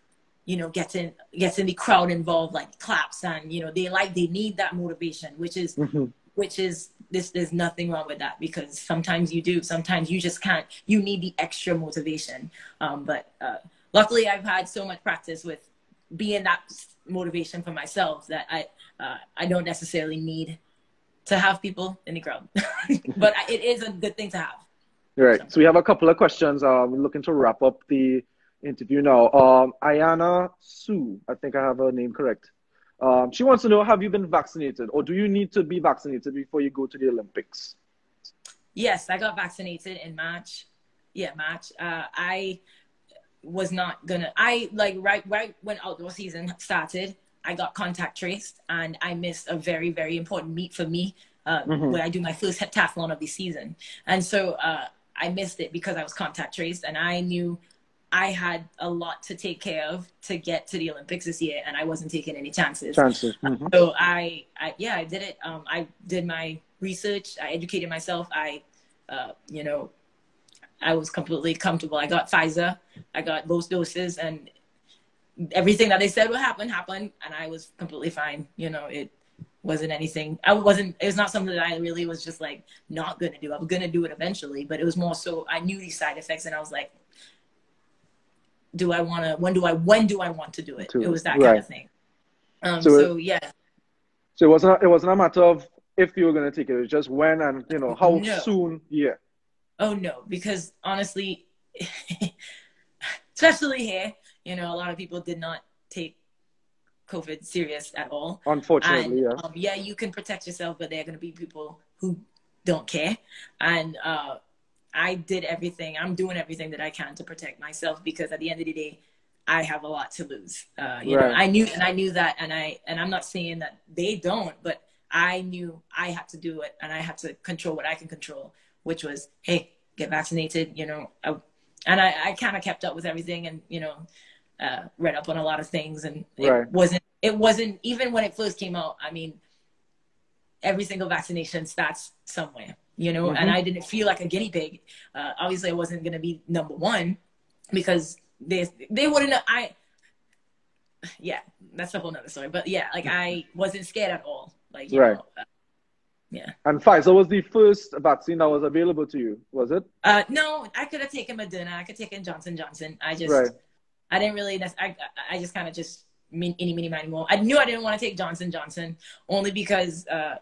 [SPEAKER 2] you know, getting the crowd involved, like claps, and, you know, they need that motivation, which is there's nothing wrong with that, because sometimes you do, sometimes you just can't, you need the extra motivation. But luckily I've had so much practice with being that motivation for myself that I don't necessarily need to have people in the crowd. But it is a good thing to have.
[SPEAKER 3] Right. So we have a couple of questions. We're looking to wrap up the interview now. Ayana Sue, I think I have her name correct. She wants to know, have you been vaccinated, or do you need to be vaccinated before you go to the Olympics?
[SPEAKER 2] Yes, I got vaccinated in March. Yeah, March. I was not gonna, right when outdoor season started, I got contact traced, and I missed a very, very important meet for me, where I do my first heptathlon of the season. And so I missed it because I was contact traced, and I knew I had a lot to take care of to get to the Olympics this year, and I wasn't taking any chances. So I did it. I did my research. I educated myself. You know, I was completely comfortable. I got Pfizer. I got both doses, and everything that they said would happen happened, and I was completely fine. It wasn't anything. It was not something that I really was just like not gonna do. I was gonna do it eventually, but it was more so I knew these side effects, and I was like, when do I want to do it? It was that kind of thing. Yeah.
[SPEAKER 3] So it wasn't a matter of if you were gonna take it. It was just when and how soon. Yeah.
[SPEAKER 2] Oh no, because honestly, especially here, a lot of people did not take COVID serious at all.
[SPEAKER 3] Unfortunately,
[SPEAKER 2] and, yeah. You can protect yourself, but there are going to be people who don't care. And I did everything. I'm doing everything that I can to protect myself, because at the end of the day, I have a lot to lose. I knew that, and I'm not saying that they don't, but I knew I had to do it, and I had to control what I can control, which was, hey, get vaccinated. And I kind of kept up with everything, and read up on a lot of things, and it wasn't even when it first came out. I mean, every single vaccination starts somewhere, and I didn't feel like a guinea pig. Obviously I wasn't going to be number one, because they wouldn't that's a whole nother story, but yeah, like I wasn't scared at all, like, yeah. And
[SPEAKER 3] Pfizer was the first vaccine that was available to you, was it?
[SPEAKER 2] No, I could have taken Moderna. I could have taken Johnson & Johnson. I didn't really, I just kind of just mini, more. I knew I didn't want to take Johnson & Johnson, only because I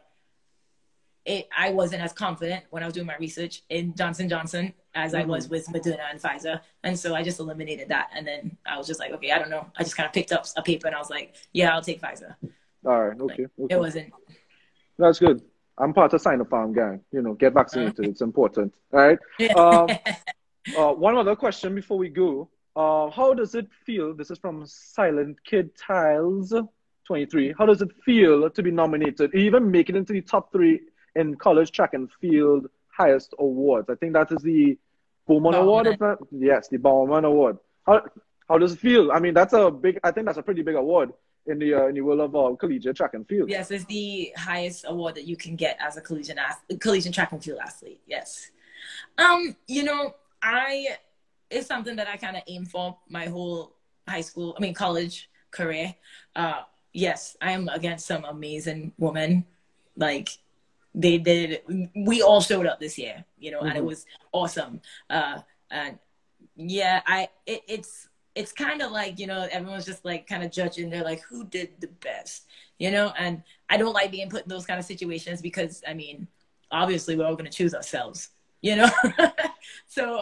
[SPEAKER 2] wasn't as confident when I was doing my research in Johnson & Johnson as I was with Moderna and Pfizer. And so I just eliminated that. And then I was just like, okay, I don't know. I just kind of picked up a paper and I was like, yeah, I'll take Pfizer.
[SPEAKER 3] All right. Okay.
[SPEAKER 2] It wasn't.
[SPEAKER 3] That's good. I'm part of Sinopharm gang. Get vaccinated. It's important. All right. One other question before we go. How does it feel? This is from Silent Kid Tiles 23. How does it feel to be nominated, even make it into the top 3 in college track and field highest awards? I think that is the Bowman Award. Is that? Yes, the Bowman Award. How does it feel? I mean, I think that's a pretty big award in the world of collegiate track and field.
[SPEAKER 2] Yes, it's the highest award that you can get as a collegiate track and field athlete. Yes. It's something that I kind of aim for my whole college career. Yes, I am against some amazing women. Like, we all showed up this year, and it was awesome. And yeah, it's kind of like, everyone's just like kind of judging. They're like, who did the best, and I don't like being put in those kind of situations, because I mean, obviously we're all going to choose ourselves, so,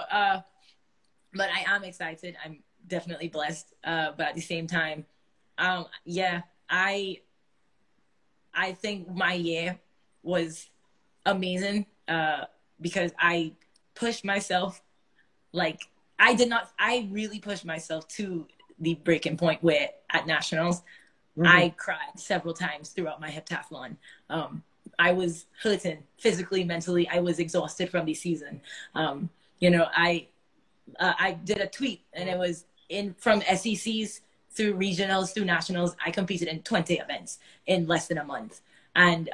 [SPEAKER 2] but I am excited. I'm definitely blessed. But at the same time, yeah, I think my year was amazing, because I pushed myself. Like, I really pushed myself to the breaking point where at nationals, I cried several times throughout my heptathlon. I was hurting physically, mentally. I was exhausted from the season. I did a tweet, and it was from SECs through regionals through nationals. I competed in 20 events in less than a month. And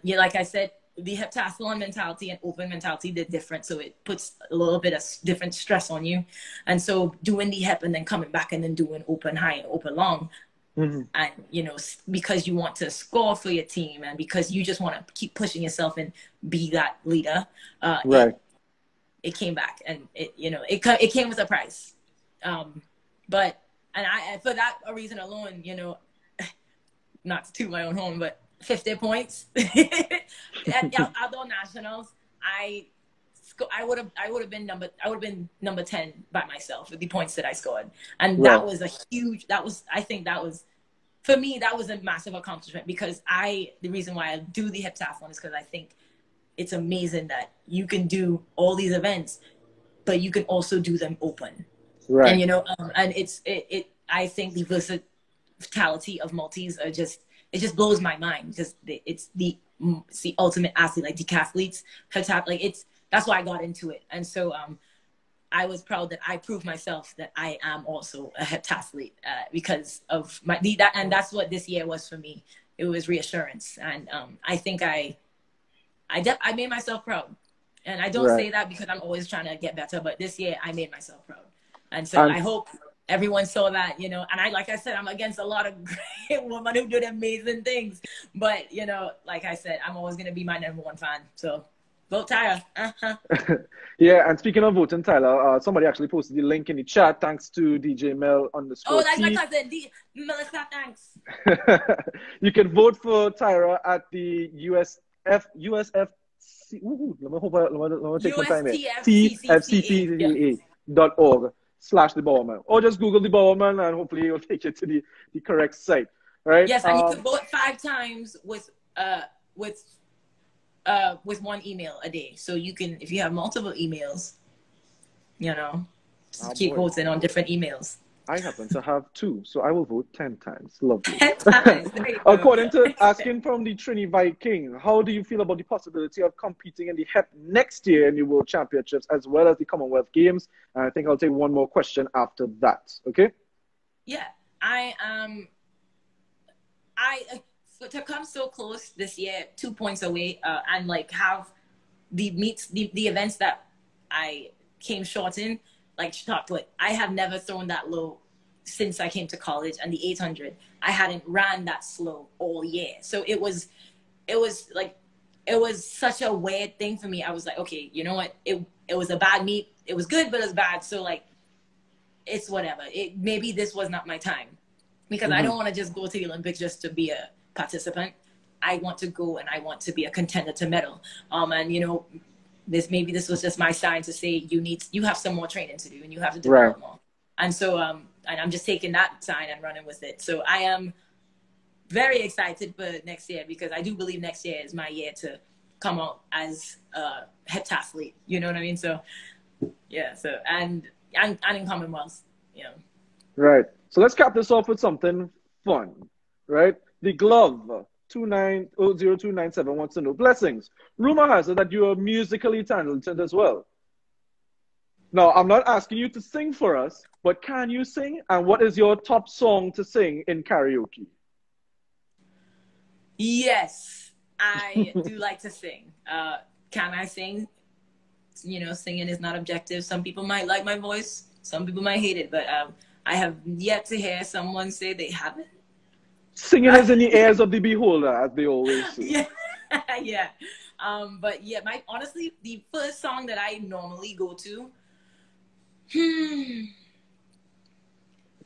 [SPEAKER 2] yeah, like I said, the heptathlon mentality and open mentality, they're different. So it puts a little bit of different stress on you. And so doing the hep and then coming back and then doing open high and open long, and because you want to score for your team, and because you just want to keep pushing yourself and be that leader, it came back, and it came with a price. But for that reason alone, not to toot my own horn, but 50 points at outdoor nationals, I would have been number 10 by myself with the points that I scored. And that was for me, that was a massive accomplishment, because the reason why I do the heptathlon is because I think it's amazing that you can do all these events, but you can also do them open. Right. And, and I think the versatility of multis it just blows my mind, because it's the ultimate athlete, like decathletes, that's why I got into it. And so, I was proud that I proved myself that I am also a heptathlete, because of and that's what this year was for me. It was reassurance. And, I think I made myself proud. And I don't say that because I'm always trying to get better, but this year I made myself proud. And so I hope everyone saw that, you know, and like I said, I'm against a lot of great women who did amazing things. But, you know, like I said, I'm always going to be my #1 fan. So vote Tyra.
[SPEAKER 3] Yeah, and speaking of voting Tyler, somebody actually posted the link in the chat. Thanks to DJ Mel _T.
[SPEAKER 2] Oh, that's my cousin, Melissa, thanks.
[SPEAKER 3] You can vote for Tyra at the USFC. Ooh, let me take my time here. TFCCCA.org/TheBowerman. Or just Google the Bowerman and hopefully it'll take you to the correct site. Right?
[SPEAKER 2] Yes, and you can vote 5 times with one email a day. So you can, if you have multiple emails, you know, keep voting on different emails.
[SPEAKER 3] I happen to have 2, so I will vote 10 times. Lovely.
[SPEAKER 2] 10 times.
[SPEAKER 3] According to asking from the Trini Viking, how do you feel about the possibility of competing in the HEP next year in the World Championships as well as the Commonwealth Games? And I think I'll take one more question after that. Okay?
[SPEAKER 2] Yeah, to come so close this year, 2 points away, and like have the events that I came short in, like shot put. I have never thrown that low since I came to college, and the 800, I hadn't ran that slow all year. So it was such a weird thing for me. I was like, okay, you know what? It was a bad meet. It was good, but it was bad. So like, it's whatever. Maybe this was not my time, because I don't want to just go to the Olympics just to be a participant. I want to go and I want to be a contender to medal. And you know, this was just my sign to say you have some more training to do and you have to develop more. And so and I'm just taking that sign and running with it. So I am very excited for next year, because I do believe next year is my year to come out as a heptathlete. You know what I mean? So yeah. So and in Commonwealth, you know.
[SPEAKER 3] Right. So let's cap this off with something fun. Right. The glove. 0297 wants to know, blessings. Rumor has it that you are musically talented as well. Now, I'm not asking you to sing for us, but can you sing? And what is your top song to sing in karaoke?
[SPEAKER 2] Yes, I do like to sing. Can I sing? You know, singing is not objective. Some people might like my voice. Some people might hate it. But I have yet to hear someone say they haven't.
[SPEAKER 3] Singing is in the ears of the beholder, as they always say.
[SPEAKER 2] Yeah, yeah. But yeah, honestly, the first song that I normally go to.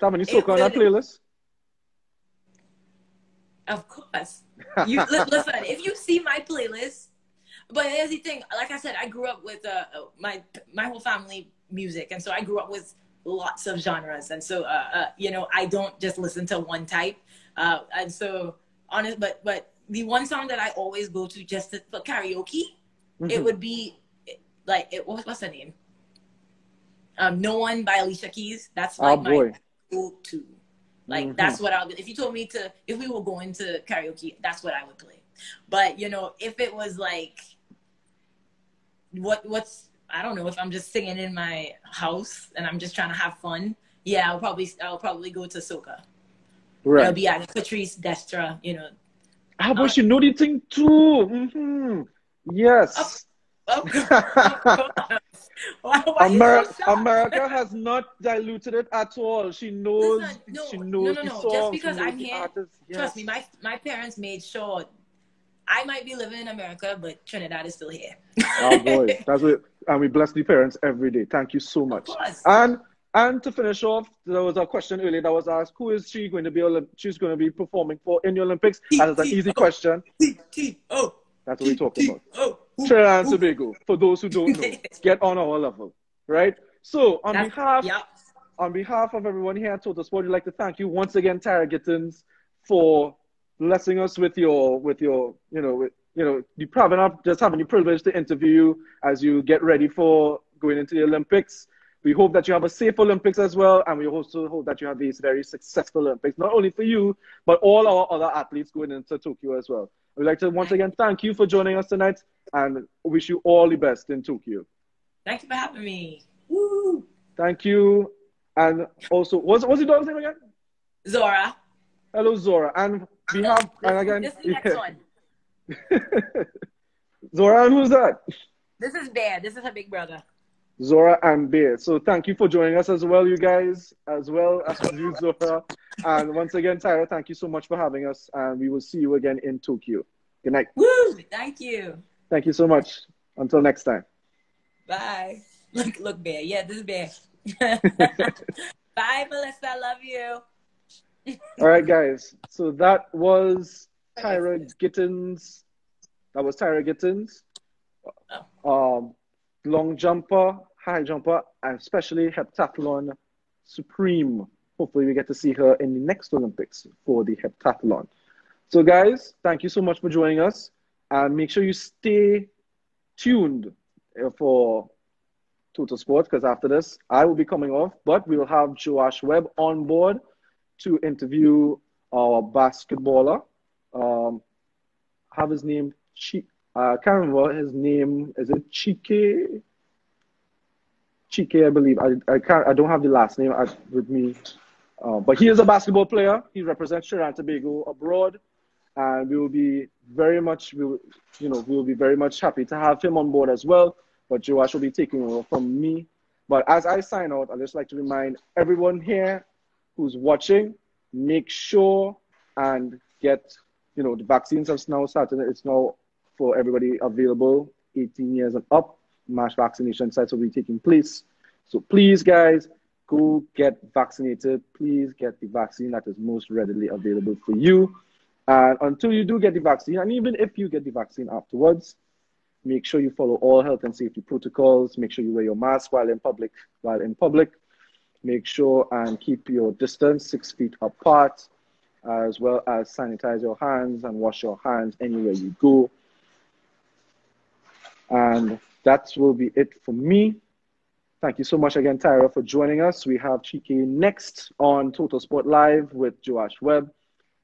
[SPEAKER 3] How many soca on that playlist?
[SPEAKER 2] Of course. Listen, if you see my playlist, but here's the thing. Like I said, I grew up with my whole family music, and so I grew up with lots of genres, and so you know, I don't just listen to one type. And so but the one song that I always go to just for karaoke, it would be like what's the name? No One by Alicia Keys. That's like my go-to. Like that's what if you told me if we were going to karaoke, that's what I would play. But you know, if it was like what's I don't know, if I'm just singing in my house and I'm just trying to have fun, yeah, I'll probably go to soca.
[SPEAKER 3] Right.
[SPEAKER 2] It'll be at Patrice Destra, you know.
[SPEAKER 3] Ah, but you know the thing too. Yes. America has not diluted it at all. She knows.
[SPEAKER 2] Listen,
[SPEAKER 3] she knows the songs.
[SPEAKER 2] Just because I'm here,
[SPEAKER 3] artists, yes.
[SPEAKER 2] Trust me. My parents made sure. I might be living in America, but Trinidad is still here.
[SPEAKER 3] Oh boy, that's what. And we bless the parents every day. Thank you so much.
[SPEAKER 2] Of course.
[SPEAKER 3] And to finish off, there was a question earlier that was asked: who is she going to be? She's going to be performing for in the Olympics. That is an easy question. That's what we're talking about. Trinidad and Tobago. For those who don't know, get on our level, right? So on behalf of everyone here at Total Sport, we'd like to thank you once again, Tyra Gittins, for blessing us with your just having the privilege to interview you as you get ready for going into the Olympics. We hope that you have a safe Olympics as well, and we also hope that you have these very successful Olympics, not only for you, but all our other athletes going into Tokyo as well. We'd like to once again thank you for joining us tonight, and wish you all the best in Tokyo.
[SPEAKER 2] Thank you for having me. Woo!
[SPEAKER 3] Thank you. And also, what's your daughter's name again?
[SPEAKER 2] Zora.
[SPEAKER 3] Hello, Zora. And we have, and again,
[SPEAKER 2] this is the next one.
[SPEAKER 3] Zora, and who's that?
[SPEAKER 2] This is Bear. This is her big brother.
[SPEAKER 3] Zora and Bear. So thank you for joining us as well, you guys, as well as you, Zora. And once again, Tyra, thank you so much for having us. And we will see you again in Tokyo. Good night.
[SPEAKER 2] Woo! Thank you.
[SPEAKER 3] Thank you so much. Until next time.
[SPEAKER 2] Bye. Look, Bear. Yeah, this is Bear. Bye, Melissa. Love you.
[SPEAKER 3] All right, guys. So that was Tyra Gittins. That was Tyra Gittins. Long jumper, high jumper, and especially heptathlon supreme. Hopefully we get to see her in the next Olympics for the heptathlon. So guys, thank you so much for joining us. And make sure you stay tuned for Total Sports, because after this, I will be coming off, but we will have Joash Webb on board to interview our basketballer. Have his name, I can't remember his name. Is it Chike? Chike, I believe. I don't have the last name with me. But he is a basketball player. He represents Trinidad and Tobago abroad. And we will be very much, we will be very much happy to have him on board as well. But Joash will be taking over from me. But as I sign out, I'd just like to remind everyone here who's watching, make sure and get, the vaccines have now started. It's now for everybody available, 18 years and up. Mass vaccination sites will be taking place. So please, guys, go get vaccinated. Please get the vaccine that is most readily available for you. And until you do get the vaccine, and even if you get the vaccine afterwards, make sure you follow all health and safety protocols. Make sure you wear your mask while in public. Make sure and keep your distance 6 feet apart, as well as sanitize your hands and wash your hands anywhere you go. And that will be it for me. Thank you so much again, Tyra, for joining us. We have Chike next on Total Sport Live with Joash Webb.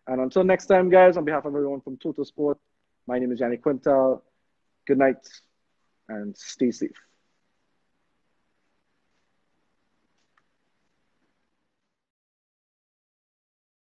[SPEAKER 3] And until next time, guys, on behalf of everyone from Total Sport, my name is Yannick Quintal. Good night and stay safe.